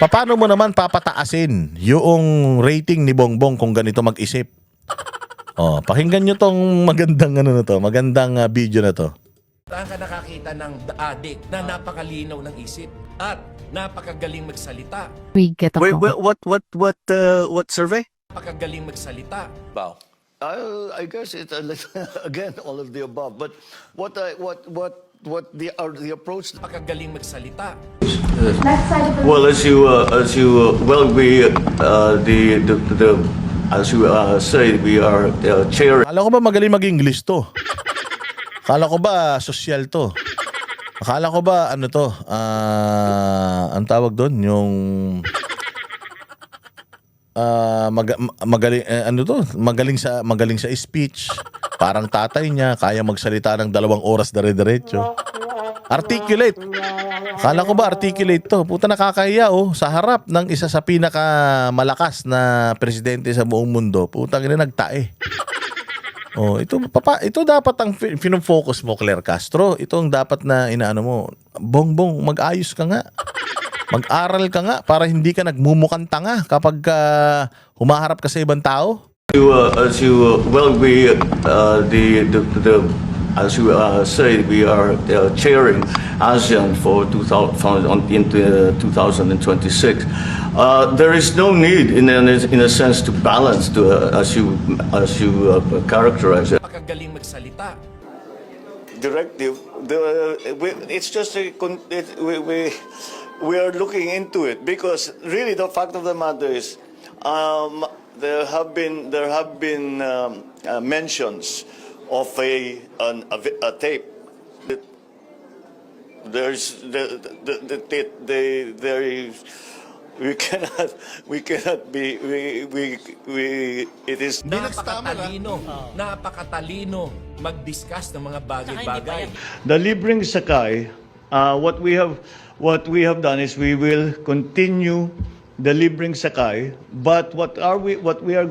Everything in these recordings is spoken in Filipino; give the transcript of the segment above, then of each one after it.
Paano mo naman papataasin yung rating ni Bongbong kung ganito mag-isip? Oh, pakinggan nyo tong magandang ano na to, magandang video na to. Saan ka nakakita ng adik na napakalinaw ng isip at napakagaling magsalita? Wait, What survey? Napakagaling magsalita. Wow. I guess it's again all of the above. But what the approach? Napakagaling magsalita. Well, as you well, we as you say, we are chairing. Akala ko ba magaling mag-English to? Akala ko ba sosyal to? Akala ko ba ano to? Ang tawag doon yung magaling ano to? Magaling sa speech. Parang tatay niya, kaya magsalita ng 2 oras dire-diretso. Articulate. Akala ko ba articulate to? Puta, nakakahiya sa harap ng isa sa pinakamalakas na presidente sa buong mundo. Puta, nagtae. Ito dapat ang fino-focus mo, Claire Castro. Ito ang dapat na inaano mo. Bongbong, mag-ayos ka nga. Mag-aral ka nga para hindi ka nagmumukhang tanga kapag humaharap ka sa ibang tao. As you well, we as you say, we are chairing ASEAN for 2026. There is no need, in a sense, to balance, as you characterize it. Napakagaling magsalita. Directive. It's just we are looking into it because really the fact of the matter is there have been mentions of a tape. We cannot be it is Napakatalino mag-discuss ng mga bagay-bagay. The Libreng Sakay, what we have done is we will continue the Libreng Sakay, but we are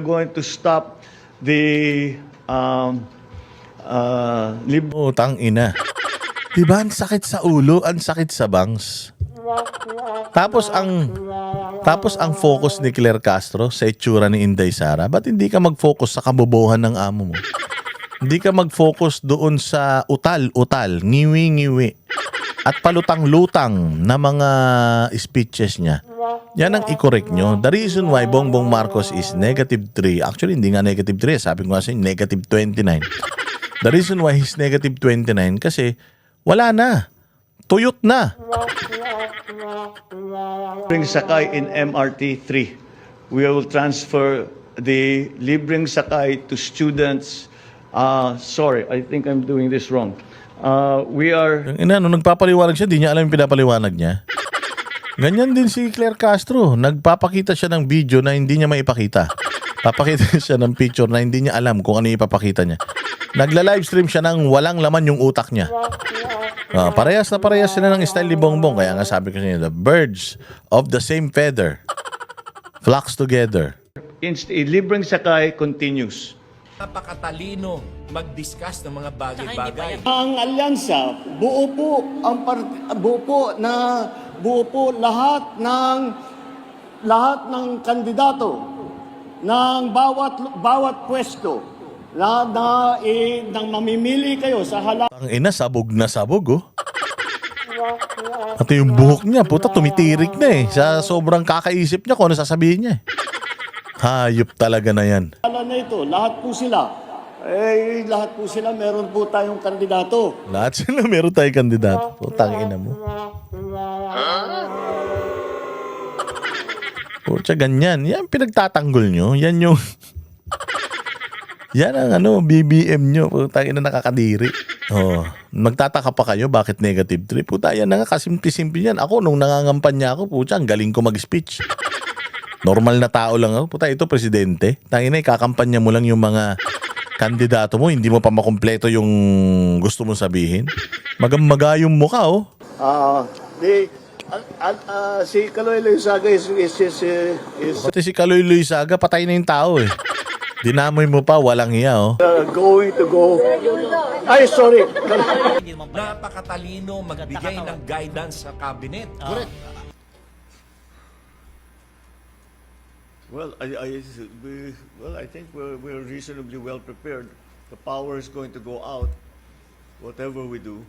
going to stop the Tang ina. Diba ang sakit sa ulo, ang sakit sa bangs. Tapos ang focus ni Claire Castro sa itsura ni Inday Sara, ba't hindi ka mag-focus sa kabobohan ng amo mo? Hindi ka mag-focus doon sa utal-utal, ngiwi-ngiwi, at palutang-lutang na mga speeches niya. Yan ang i-correct nyo. The reason why Bongbong Marcos is -3, actually hindi nga -3, sabi ko nga sa'yo, -29. The reason why he's -29 kasi wala na. Tuyot na. Libreng Sakay in MRT 3. We will transfer the Libreng Sakay to students. Sorry, I think I'm doing this wrong. We are... Nung nagpapaliwanag siya, di niya alam yung pinapaliwanag niya. Ganyan din si Claire Castro. Nagpapakita siya ng video na hindi niya maipakita. Papakita siya ng picture na hindi niya alam kung ano yung ipapakita niya. Nagla-livestream siya ng walang laman yung utak niya. Parehas na parehas sila ng style ni Bongbong. Kaya nga sabi ko sa inyo, the birds of the same feather flocks together. Libreng Sakay continues. Napakatalino mag-discuss ng mga bagay-bagay. Ang alyansa, buo po lahat ng kandidato ng bawat pwesto nang mamimili kayo sa Ang ina, sabog na sabog, At yung buhok niya, puta, tumitirik na sa sobrang kakaisip niya kung ano sasabihin niya. Hayop talaga na yan. halalan na ito. Lahat po sila meron po tayong kandidato. Lahat sila meron tayong kandidato. Putang ina mo. Pucha, ganyan. Yan pinagtatanggol nyo. Yan yung... Yan ang BBM nyo. Putang ina, nakakadiri. Magtataka pa kayo bakit -3? Puta, yan na nga, kasimple-simple yan. Ako, nung nangangampanya ako, pucha, ang galing ko mag-speech. Normal na tao lang ako. Puta, ito presidente. Tangina, kakampanya mo lang yung mga kandidato mo. Hindi mo pa makumpleto yung gusto mong sabihin. Magamaga yung mukha, Si Kaloy Saga is Pati si Kaloy Saga, patay na yung tao Dinamoy mo pa, walang hiya going to go. Ay, sorry. Napakatalino magbigay ng guidance sa cabinet. Well, I think we're reasonably well prepared. The power is going to go out, whatever we do.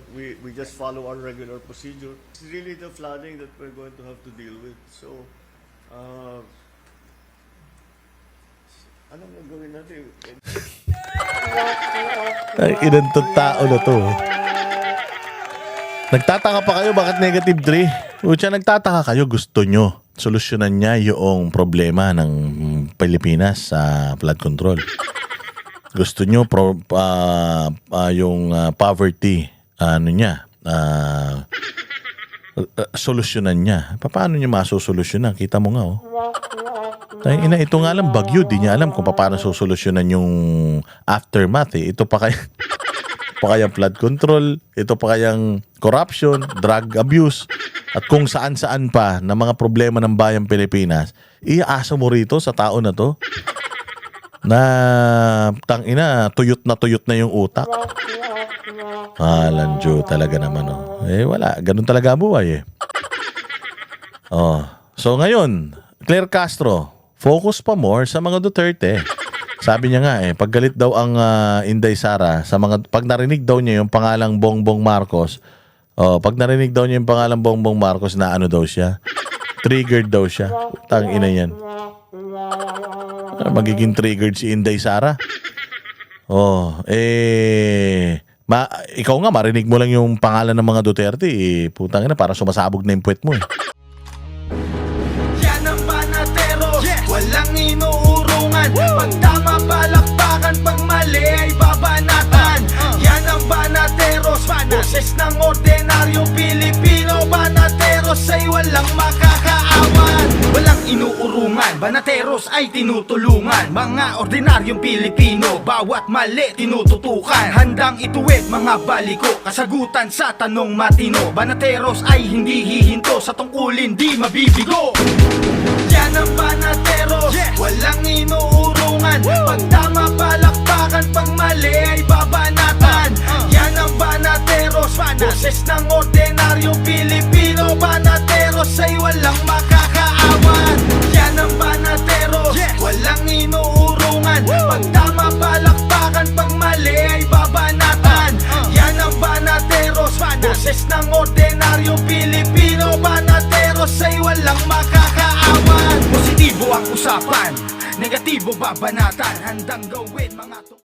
We, we just follow our regular procedure. It's really the flooding that we're going to have to deal with. So, anong gagawin natin? Ay, inantong tao na to. Nagtataka pa kayo bakit negative 3? Ucha, nagtataka kayo, gusto nyo solusyonan niya yung problema ng Pilipinas sa flood control. Gusto nyo yung poverty solusyonan niya. Paano niya masusolusyonan? Kita mo nga, oh. Ito nga lang bagyo, di niya alam kung paano susolusyonan yung aftermath, eh. Ito pa kayang flood control, ito pa kayang corruption, drug abuse, at kung saan-saan pa na mga problema ng bayang Pilipinas, iaasa mo rito sa tao na to na tuyot na yung utak. Lanjo talaga naman, oh. Wala, ganun talaga buhay, eh. So ngayon, Claire Castro, focus pa more sa mga Duterte. Sabi niya nga, pag galit daw ang Inday Sara pag narinig daw niya yung pangalang Bongbong Marcos, na ano daw siya, triggered daw siya. Tangina yan. Magiging triggered si Inday Sara. Ikaw nga, marinig mo lang yung pangalan ng mga Duterte, putang ina, para sumasabog na yung puwet mo, eh. Yan ang banatero, walang inuurungan. Pag tama palakpakan, pag mali ay babanatan. Yan ang banateros, boses ng ordinaryong Pilipino. Banateros ay walang makakaawan. Walang inuurungan, banateros ay tinutulungan. Mga ordinaryong Pilipino, bawat mali tinututukan. Handang ituwid mga baliko, kasagutan sa tanong matino. Banateros ay hindi hihinto, sa tungkulin di mabibigo. Yan ang banateros, walang inuurungan. Pag tama palakpakan, pag mali ay babanatan. Yan ang banateros, boses ng ordinaryong Pilipino. Banateros ay walang makakaawan. Yan ang banateros, walang inuurungan. Pag tama palakpakan, pag mali ay babanatan. Yan ang banateros, boses ng ordinaryong Pilipino. Banateros ay walang makakaawan. Positibo ang usapan, negatibo babanatan. Handang gawin mga